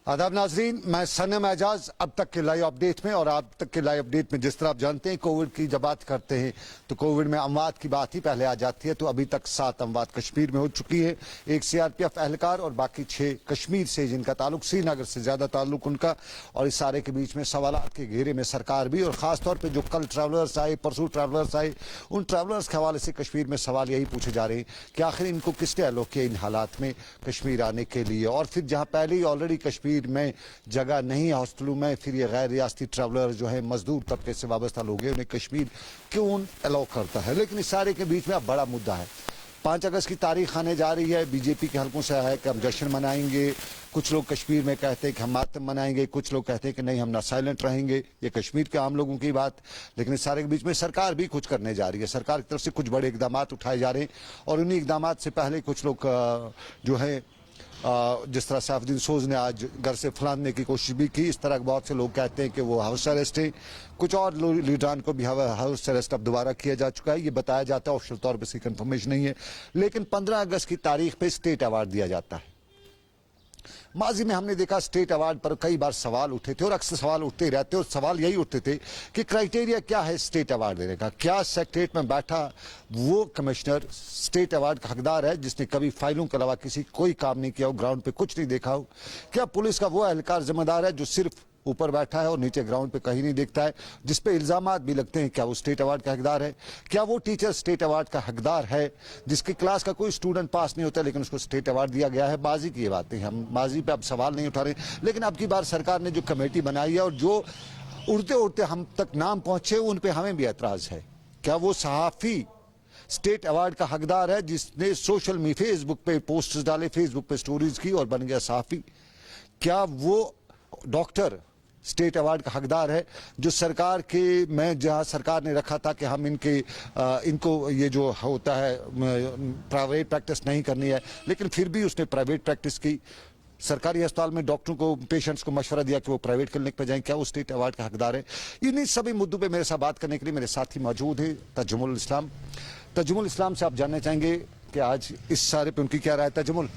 आदाब नाजरीन, मैं सनम एजाज। अब तक के लाइव अपडेट में और अब तक के लाइव अपडेट में जिस तरह आप जानते हैं कोविड की जब बात करते हैं तो कोविड में अमवात की बात ही पहले आ जाती है। तो अभी तक 7 अमवात कश्मीर में हो चुकी है। एक सीआरपीएफ एहलकार और बाकी 6 कश्मीर से, जिनका ताल्लुक श्रीनगर से ज्यादा ताल्लुक उनका। और इस सारे के बीच में सवालात के घेरे में सरकार भी, और खासतौर पर जो कल ट्रैवलर्स आए, परसों ट्रैवलर्स आए, उन ट्रैवलर्स के हवाले से कश्मीर में सवाल यही पूछे जा रहे हैं कि आखिर इनको किसने अलोक किया इन हालात में कश्मीर आने के लिए। और फिर जहां पहले ही ऑलरेडी कश्मीर में जगह नहीं है हॉस्टलों में, फिर ये गैर रियासती ट्रैवलर जो है मजदूर तबके से वाबस्ता लोग हैं, उन्हें कश्मीर क्यों अलाउ करता है। लेकिन इस सारे के बीच में अब बड़ा मुद्दा है। 5 अगस्त की तारीख आने जा रही है। बीजेपी के हलकों से है कि हम जश्न मनाएंगे। कुछ लोग कश्मीर में कहते हैं कि हम मातम मनाएंगे, कुछ लोग कहते हैं कि नहीं, हम ना साइलेंट रहेंगे। ये कश्मीर के आम लोगों की बात। लेकिन इस सारे के बीच में सरकार भी कुछ करने जा रही है। सरकार की तरफ से कुछ बड़े इकदाम उठाए जा रहे हैं और उन्हीं इकदाम से पहले कुछ लोग जो है जिस तरह सैफुद्दीन सोज ने आज घर से फलाने की कोशिश भी की, इस तरह बहुत से लोग कहते हैं कि वो हाउस अरेस्ट है। कुछ और लीडरान को भी हाउस अरेस्ट अब दोबारा किया जा चुका है। ये बताया जाता है, ऑफिशियल तौर पर इसकी कंफर्मेशन नहीं है। लेकिन 15 अगस्त की तारीख पे स्टेट अवार्ड दिया जाता है। माजी में हमने देखा स्टेट अवार्ड पर कई बार सवाल उठे थे और अक्सर सवाल उठते रहते, और सवाल यही उठते थे कि क्राइटेरिया क्या है स्टेट अवार्ड देने का। क्या सेक्रेटरीट में बैठा वो कमिश्नर स्टेट अवार्ड का हकदार है जिसने कभी फाइलों के अलावा किसी कोई काम नहीं किया हो, ग्राउंड पे कुछ नहीं देखा हो। क्या पुलिस का वो एहलकार जिम्मेदार है जो सिर्फ ऊपर बैठा है और नीचे ग्राउंड पे कहीं नहीं देखता है, जिसपे इल्जामात भी लगते हैं, क्या वो स्टेट अवार्ड का हकदार है। क्या वो टीचर स्टेट अवार्ड का हकदार है जिसकी क्लास का कोई स्टूडेंट पास नहीं होता लेकिन उसको स्टेट अवार्ड दिया गया है। माजी की ये बातें, हम माजी पे अब सवाल नहीं उठा रहे। लेकिन अब की बार सरकार ने जो कमेटी बनाई है और जो उड़ते उड़ते हम तक नाम पहुंचे, उन पे हमें भी एतराज है। क्या वो सहाफी स्टेट अवार्ड का हकदार है जिसने सोशल मीडिया, फेसबुक पे पोस्टर्स डाले, फेसबुक पे स्टोरीज की और बन गया सहाफी। क्या वो डॉक्टर स्टेट अवार्ड का हकदार है जो सरकार के में जहां सरकार ने रखा था कि हम इनको ये जो होता है प्राइवेट प्रैक्टिस नहीं करनी है, लेकिन फिर भी उसने प्राइवेट प्रैक्टिस की। सरकारी अस्पताल में डॉक्टरों को, पेशेंट्स को मशवरा दिया कि वो प्राइवेट क्लिनिक पर जाएं। क्या वो स्टेट अवार्ड का हकदार है। इन्हीं सभी मुद्दों पे मेरे साथ बात करने के लिए मेरे साथी मौजूद हैं तजुमुल इस्लाम। तजुमुल इस्लाम से आप जानना चाहेंगे कि आज इस सारे पे उनकी क्या राय। तजुमुल,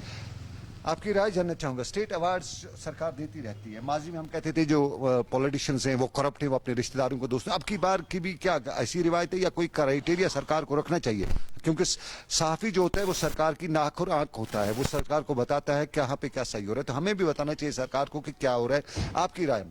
आपकी राय जानना चाहूंगा। स्टेट अवार्ड्स सरकार देती रहती है। माजी में हम कहते थे जो पॉलिटिशियंस हैं वो करप्ट हैं, वो अपने रिश्तेदारों को दोस्तों। अब की बार की भी क्या ऐसी रिवायत है या कोई क्राइटेरिया सरकार को रखना चाहिए? क्योंकि सहाफी जो होता है वो सरकार की नाक और आंख होता है, वो सरकार को बताता है कहाँ पे क्या सही हो रहा है। तो हमें भी बताना चाहिए सरकार को कि क्या हो रहा है। आपकी राय?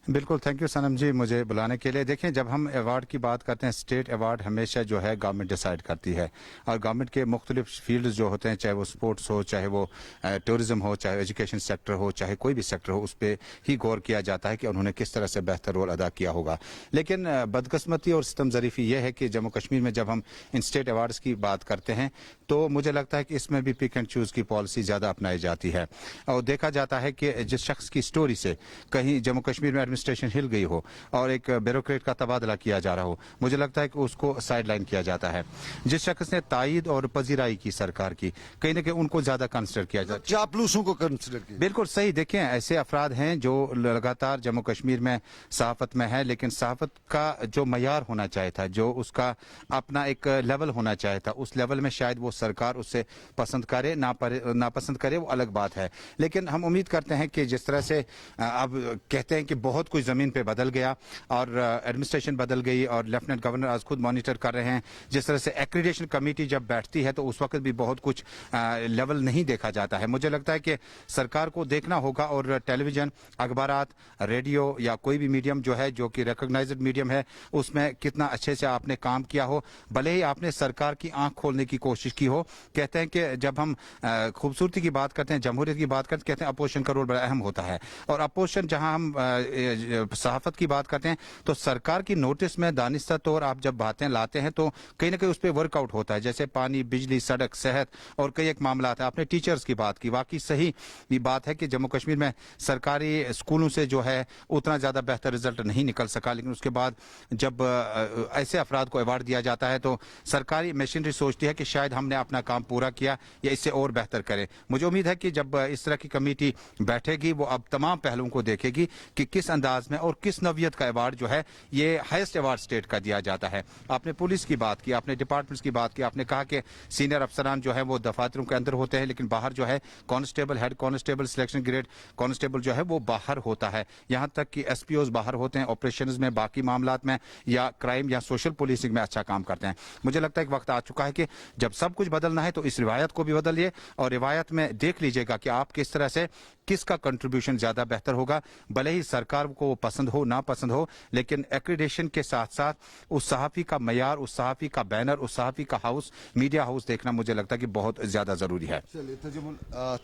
बिल्कुल, थैंक यू सनम जी मुझे बुलाने के लिए। देखें, जब हम अवार्ड की बात करते हैं, स्टेट अवार्ड हमेशा जो है गवर्नमेंट डिसाइड करती है और गवर्नमेंट के मुख्तलिफ फील्ड जो होते हैं, चाहे वो स्पोर्ट्स हो, चाहे वो टूरिज्म हो, चाहे एजुकेशन सेक्टर हो, चाहे कोई भी सेक्टर हो, उस पर ही गौर किया जाता है कि उन्होंने किस तरह से बेहतर रोल अदा किया होगा। लेकिन बदकिस्मती और सितम ज़रीफ़ी यह है कि जम्मू कश्मीर में जब हम इन स्टेट अवार्ड्स की बात करते हैं तो मुझे लगता है कि इसमें भी पिक एंड चूज़ की पॉलिसी ज़्यादा अपनाई जाती है और देखा जाता है कि जिस शख्स की स्टोरी से कहीं जम्मू कश्मीर में एडमिनिस्ट्रेशन हिल गई हो और एक ब्यूरोक्रेट का तबादला किया जा रहा हो, मुझे लगता है कि उसको साइडलाइन किया जाता है। जिस शख्स ने तायद और पजीराई की सरकार की, कहीं ना कहीं उनको ज्यादा कंसिडर किया जाता है, चापलूसों को कंसिडर किया। बिल्कुल सही। देखें, ऐसे अफराद हैं जो लगातार जम्मू कश्मीर में सहाफत में है, लेकिन सहाफत का जो मयार होना चाहिए था, जो उसका अपना एक लेवल होना चाहिए था, उस लेवल में शायद वो सरकार उससे पसंद करे नापसंद करे, वो अलग बात है। लेकिन हम उम्मीद करते हैं कि जिस तरह से अब कहते हैं कि बहुत कुछ जमीन पे बदल गया और एडमिनिस्ट्रेशन बदल गई और लेफ्टिनेंट गवर्नर आज खुद मॉनिटर कर रहे हैं। जिस तरह से एक्रीडेशन कमेटी जब बैठती है तो उस वक्त भी बहुत कुछ लेवल नहीं देखा जाता है। मुझे लगता है कि सरकार को देखना होगा और टेलीविजन, अखबारात, रेडियो या कोई भी मीडियम जो है, जो कि रिकॉग्नाइज्ड मीडियम है, उसमें कितना अच्छे से आपने काम किया हो, भले ही आपने सरकार की आंख खोलने की कोशिश की हो। कहते हैं कि जब हम खूबसूरती की बात करते हैं, जमहूरियत की बात करते हैं, कहते हैं अपोजिशन का रोल बड़ा अहम होता है। और अपोजिशन जहां हम सहाफत की बात करते हैं तो सरकार की नोटिस में दानिस्ता तौर आप जब बातें लाते हैं तो कहीं ना कहीं उस पर वर्कआउट होता है, जैसे पानी, बिजली, सड़क, सेहत और कई एक मामला है। आपने टीचर्स की बात की, वाकई सही ये बात है कि जम्मू कश्मीर में सरकारी स्कूलों से जो है उतना ज्यादा बेहतर रिजल्ट नहीं निकल सका। लेकिन उसके बाद जब ऐसे अफराद को अवार्ड दिया जाता है तो सरकारी मशीनरी सोचती है कि शायद हमने अपना काम पूरा किया या इससे और बेहतर करें। मुझे उम्मीद है कि जब इस तरह की कमेटी बैठेगी वो अब तमाम पहलुओं को देखेगी कि किस अंदाज अंदाज में और किस नौयत का अवार्ड जो है ये हाईएस्ट अवार्ड स्टेट का दिया जाता है। आपने पुलिस की बात की, आपने डिपार्टमेंट्स की बात की, आपने कहा कि सीनियर अफसरान जो है वो दफातरों के अंदर होते हैं, लेकिन बाहर जो है constable, head constable, selection grade constable जो है वो बाहर होता है। यहां तक कि एसपीओज बाहर होते हैं, ऑपरेशंस में, बाकी मामलात में या क्राइम या सोशल पुलिसिंग में अच्छा काम करते हैं। मुझे लगता है कि वक्त आ चुका है कि जब सब कुछ बदलना है तो इस रिवायत को भी बदलिए और रिवायत में देख लीजिएगा कि आप किस तरह से किसका कंट्रीब्यूशन ज्यादा बेहतर होगा। भले ही सरकार को वो पसंद हो ना पसंद हो, लेकिन एक्रीडेशन के साथ साथ उस सहाफी का मयार, उस सहाफी का बैनर, उस सहाफी का हाउस, मीडिया हाउस देखना मुझे लगता है कि बहुत ज्यादा जरूरी है। चलिए,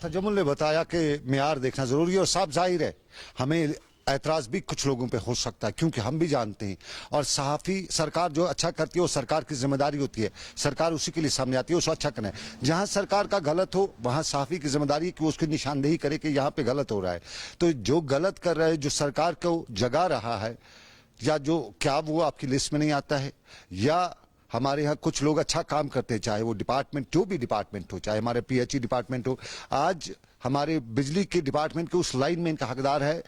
तजमुल ने बताया कि मियार देखना जरूरी है और साफ जाहिर है हमें ऐतराज भी कुछ लोगों पे हो सकता है, क्योंकि हम भी जानते हैं और सहाफी सरकार जो अच्छा करती है वो सरकार की जिम्मेदारी होती है, सरकार उसी के लिए सामने आती है उसको अच्छा करना है। जहां सरकार का गलत हो वहां सहाफी की जिम्मेदारी है कि उसकी निशानदेही करे कि यहाँ पे गलत हो रहा है। तो जो गलत कर रहा है, जो सरकार को जगा रहा है, या जो क्या वो आपकी लिस्ट में नहीं आता है, या हमारे यहाँ कुछ लोग अच्छा काम करते हैं, चाहे वो डिपार्टमेंट, जो भी डिपार्टमेंट हो, चाहे हमारे पीएचई डिपार्टमेंट हो, आज हमारे बिजली के डिपार्टमेंट के उस लाइन में इनका हकदार है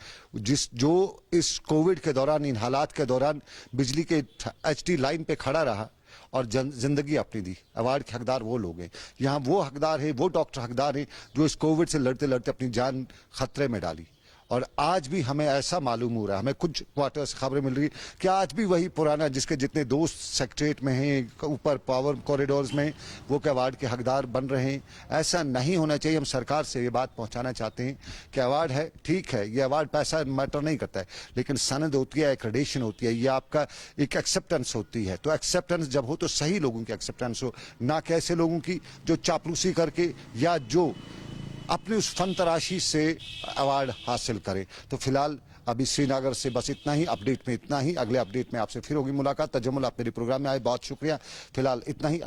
जो इस कोविड के दौरान, इन हालात के दौरान बिजली के एचटी लाइन पे खड़ा रहा और जिंदगी अपनी दी। अवार्ड के हकदार वो लोग हैं। यहाँ वो हकदार है, वो डॉक्टर हकदार है जो इस कोविड से लड़ते लड़ते अपनी जान खतरे में डाली। और आज भी हमें ऐसा मालूम हो रहा है, हमें कुछ क्वार्टर से खबरें मिल रही कि आज भी वही पुराना, जिसके जितने दोस्त सेक्रेटरीट में हैं, ऊपर पावर कॉरिडोर्स में, वो के अवार्ड के हकदार बन रहे हैं। ऐसा नहीं होना चाहिए। हम सरकार से ये बात पहुंचाना चाहते हैं कि अवार्ड है, ठीक है, ये अवार्ड पैसा मैटर नहीं करता है, लेकिन सनद होती है, एक्रेडिशन होती है, ये आपका एक एक्सेप्टेंस होती है। तो एक्सेप्टेंस जब हो तो सही लोगों की एक्सेप्टेंस हो, ना कि ऐसे लोगों की जो चापलूसी करके या जो अपनी उस फन तराशी से अवार्ड हासिल करें। तो फिलहाल अभी श्रीनगर से बस इतना ही, अपडेट में इतना ही। अगले अपडेट में आपसे फिर होगी मुलाकात। तजम्मुल, आप मेरे प्रोग्राम में आए, बहुत शुक्रिया। फिलहाल इतना ही।